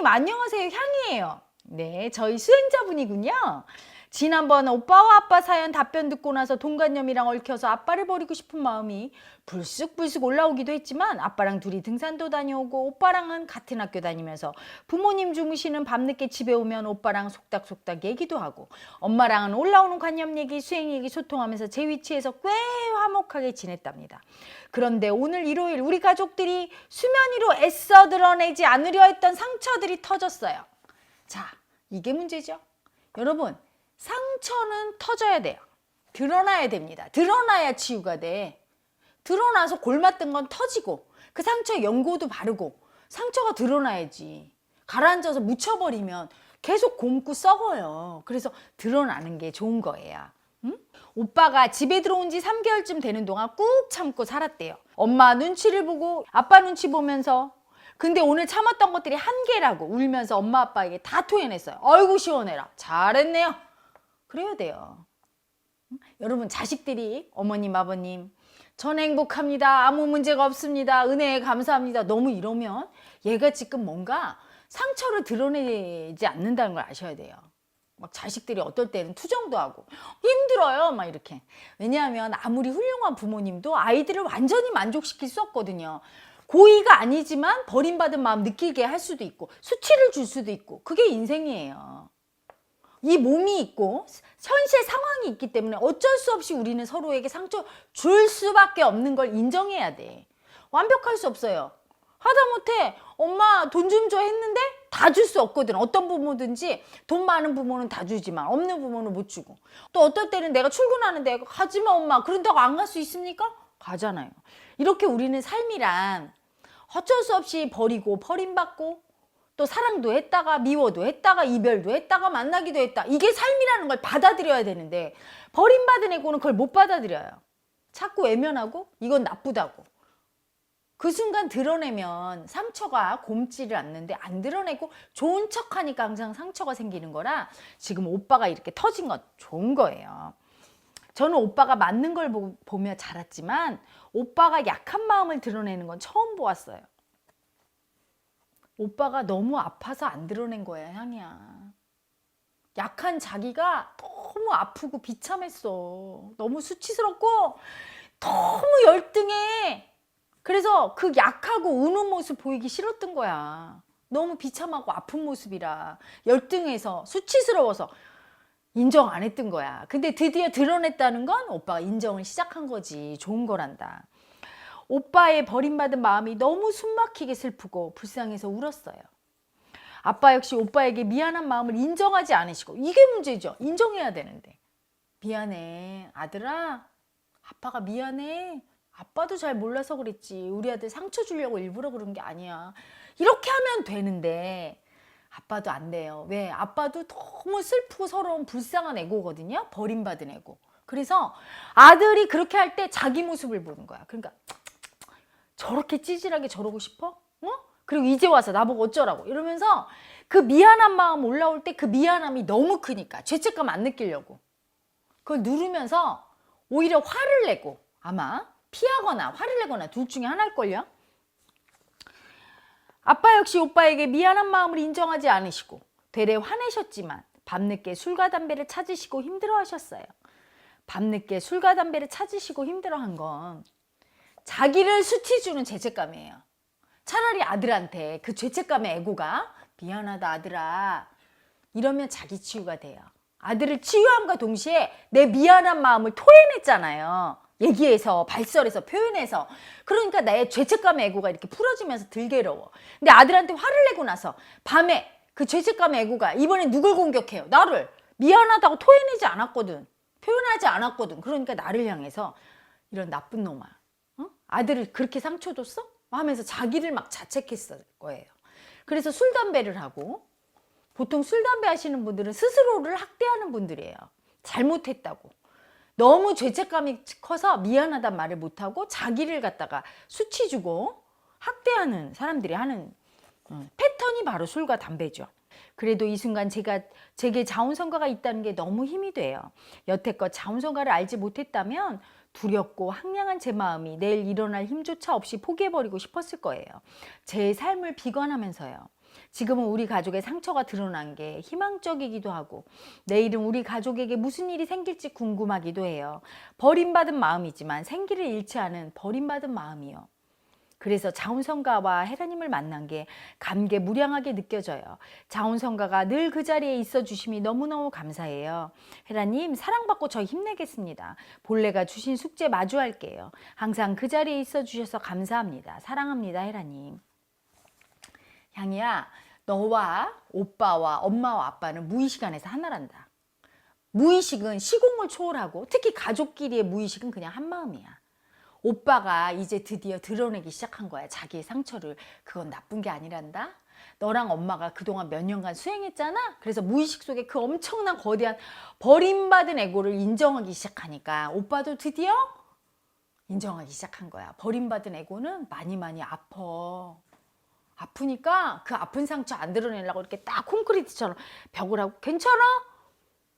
부모님 안녕하세요, 향이에요. 네, 저희 수행자분이군요. 지난번 오빠와 아빠 사연 답변 듣고 나서 동관념이랑 얽혀서 아빠를 버리고 싶은 마음이 불쑥불쑥 올라오기도 했지만 아빠랑 둘이 등산도 다녀오고 오빠랑은 같은 학교 다니면서 부모님 주무시는 밤늦게 집에 오면 오빠랑 속닥속닥 얘기도 하고 엄마랑은 올라오는 관념 얘기, 수행 얘기 소통하면서 제 위치에서 꽤 화목하게 지냈답니다. 그런데 오늘 일요일 우리 가족들이 수면 위로 애써 드러내지 않으려 했던 상처들이 터졌어요. 자, 이게 문제죠. 여러분, 상처는 터져야 돼요. 드러나야 됩니다. 드러나야 치유가 돼. 드러나서 골맞던 건 터지고 그 상처에 연고도 바르고 상처가 드러나야지. 가라앉아서 묻혀버리면 계속 곪고 썩어요. 그래서 드러나는 게 좋은 거예요. 응? 오빠가 집에 들어온 지 3개월쯤 되는 동안 꾹 참고 살았대요. 엄마 눈치를 보고 아빠 눈치 보면서. 근데 오늘 참았던 것들이 한계라고 울면서 엄마 아빠에게 다 토해냈어요. 아이고 시원해라. 잘했네요. 그래야 돼요. 여러분, 자식들이 어머님 아버님 전 행복합니다, 아무 문제가 없습니다, 은혜에 감사합니다 너무 이러면 얘가 지금 뭔가 상처를 드러내지 않는다는 걸 아셔야 돼요. 막 자식들이 어떨 때는 투정도 하고 힘들어요 막 이렇게. 왜냐하면 아무리 훌륭한 부모님도 아이들을 완전히 만족시킬 수 없거든요. 고의가 아니지만 버림받은 마음 느끼게 할 수도 있고 수치를 줄 수도 있고 그게 인생이에요. 이 몸이 있고 현실 상황이 있기 때문에 어쩔 수 없이 우리는 서로에게 상처 줄 수밖에 없는 걸 인정해야 돼. 완벽할 수 없어요. 하다못해 엄마 돈 좀 줘 했는데 다 줄 수 없거든. 어떤 부모든지 돈 많은 부모는 다 주지만 없는 부모는 못 주고, 또 어떨 때는 내가 출근하는데 가지마 엄마 그런다고 안 갈 수 있습니까? 가잖아요. 이렇게 우리는 삶이란 어쩔 수 없이 버리고 버림받고 또 사랑도 했다가 미워도 했다가 이별도 했다가 만나기도 했다. 이게 삶이라는 걸 받아들여야 되는데 버림받은 애고는 그걸 못 받아들여요. 자꾸 외면하고 이건 나쁘다고. 그 순간 드러내면 상처가 곪지를 않는데 안 드러내고 좋은 척하니까 항상 상처가 생기는 거라 지금 오빠가 이렇게 터진 건 좋은 거예요. 저는 오빠가 맞는 걸 보며 자랐지만 오빠가 약한 마음을 드러내는 건 처음 보았어요. 오빠가 너무 아파서 안 드러낸 거야, 향이야. 약한 자기가 너무 아프고 비참했어. 너무 수치스럽고 너무 열등해. 그래서 그 약하고 우는 모습 보이기 싫었던 거야. 너무 비참하고 아픈 모습이라 열등해서 수치스러워서 인정 안 했던 거야. 근데 드디어 드러냈다는 건 오빠가 인정을 시작한 거지. 좋은 거란다. 오빠의 버림받은 마음이 너무 숨막히게 슬프고 불쌍해서 울었어요. 아빠 역시 오빠에게 미안한 마음을 인정하지 않으시고, 이게 문제죠. 인정해야 되는데. 미안해 아들아, 아빠가 미안해, 아빠도 잘 몰라서 그랬지, 우리 아들 상처 주려고 일부러 그런 게 아니야, 이렇게 하면 되는데 아빠도 안 돼요. 왜? 아빠도 너무 슬프고 서러운 불쌍한 애고거든요. 버림받은 애고. 그래서 아들이 그렇게 할 때 자기 모습을 보는 거야. 그러니까 저렇게 찌질하게 저러고 싶어? 그리고 이제 와서 나보고 어쩌라고 이러면서 그 미안한 마음 올라올 때 그 미안함이 너무 크니까 죄책감 안 느끼려고 그걸 누르면서 오히려 화를 내고, 아마 피하거나 화를 내거나 둘 중에 하나일걸요. 아빠 역시 오빠에게 미안한 마음을 인정하지 않으시고 되레 화내셨지만 밤늦게 술과 담배를 찾으시고 힘들어하셨어요. 밤늦게 술과 담배를 찾으시고 힘들어한 건 자기를 수치 주는 죄책감이에요. 차라리 아들한테 그 죄책감의 애고가 미안하다 아들아 이러면 자기 치유가 돼요. 아들을 치유함과 동시에 내 미안한 마음을 토해냈잖아요. 얘기해서 발설해서 표현해서. 그러니까 나의 죄책감의 애고가 이렇게 풀어지면서 덜 괴로워. 근데 아들한테 화를 내고 나서 밤에 그 죄책감의 애고가 이번엔 누굴 공격해요? 나를. 미안하다고 토해내지 않았거든, 표현하지 않았거든. 그러니까 나를 향해서 이런 나쁜 놈아, 아들을 그렇게 상처 줬어? 하면서 자기를 막 자책했을 거예요. 그래서 술, 담배를 하고, 보통 술, 담배 하시는 분들은 스스로를 학대하는 분들이에요. 잘못했다고. 너무 죄책감이 커서 미안하단 말을 못하고 자기를 갖다가 수치 주고 학대하는 사람들이 하는 패턴이 바로 술과 담배죠. 그래도 이 순간 제게 자원성가가 있다는 게 너무 힘이 돼요. 여태껏 자원성가를 알지 못했다면 두렵고 황량한 제 마음이 내일 일어날 힘조차 없이 포기해버리고 싶었을 거예요. 제 삶을 비관하면서요. 지금은 우리 가족의 상처가 드러난 게 희망적이기도 하고 내일은 우리 가족에게 무슨 일이 생길지 궁금하기도 해요. 버림받은 마음이지만 생기를 잃지 않은 버림받은 마음이요. 그래서 자운성가와 헤라님을 만난 게 감개무량하게 느껴져요. 자운성가가 늘 그 자리에 있어 주심이 너무너무 감사해요. 헤라님 사랑받고 저 힘내겠습니다. 본래가 주신 숙제 마주할게요. 항상 그 자리에 있어 주셔서 감사합니다. 사랑합니다, 헤라님. 향이야, 너와 오빠와 엄마와 아빠는 무의식 안에서 하나란다. 무의식은 시공을 초월하고 특히 가족끼리의 무의식은 그냥 한마음이야. 오빠가 이제 드디어 드러내기 시작한 거야. 자기의 상처를. 그건 나쁜 게 아니란다. 너랑 엄마가 그동안 몇 년간 수행했잖아. 그래서 무의식 속에 그 엄청난 거대한 버림받은 에고를 인정하기 시작하니까 오빠도 드디어 인정하기 시작한 거야. 버림받은 에고는 많이 아파. 아프니까 그 아픈 상처 안 드러내려고 이렇게 딱 콘크리트처럼 벽을 하고 괜찮아?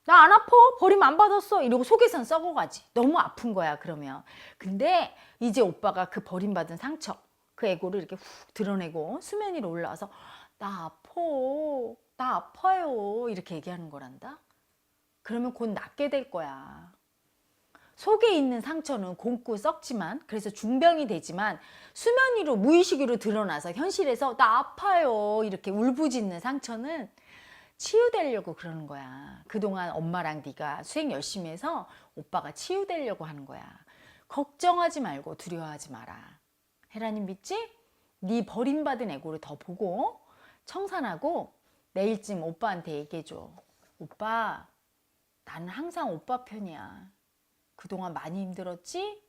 나 안 아파? 버림 안 받았어? 이러고 속에선 썩어가지. 너무 아픈 거야, 그러면. 근데 이제 오빠가 그 버림받은 상처, 그 에고를 이렇게 훅 드러내고 수면 위로 올라와서 나 아파, 나 아파요 이렇게 얘기하는 거란다. 그러면 곧 낫게 될 거야. 속에 있는 상처는 곪고 썩지만, 그래서 중병이 되지만 수면 위로 무의식 위로 드러나서 현실에서 나 아파요 이렇게 울부짖는 상처는 치유되려고 그러는 거야. 그동안 엄마랑 네가 수행 열심히 해서 오빠가 치유되려고 하는 거야. 걱정하지 말고 두려워하지 마라. 헤라님 믿지? 네 버림받은 에고를 더 보고 청산하고 내일쯤 오빠한테 얘기해줘. 오빠, 나는 항상 오빠 편이야. 그동안 많이 힘들었지?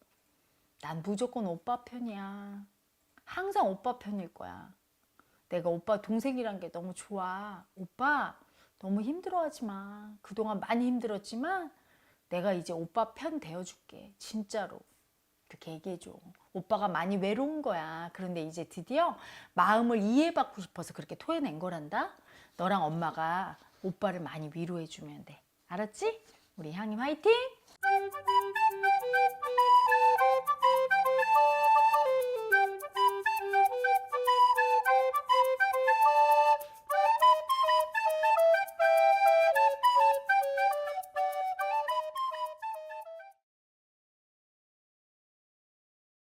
난 무조건 오빠 편이야. 항상 오빠 편일 거야. 내가 오빠 동생이란 게 너무 좋아. 오빠 너무 힘들어하지 마. 그동안 많이 힘들었지만 내가 이제 오빠 편 되어줄게. 진짜로. 그렇게 얘기해줘. 오빠가 많이 외로운 거야. 그런데 이제 드디어 마음을 이해받고 싶어서 그렇게 토해낸 거란다. 너랑 엄마가 오빠를 많이 위로해주면 돼. 알았지? 우리 향임 화이팅!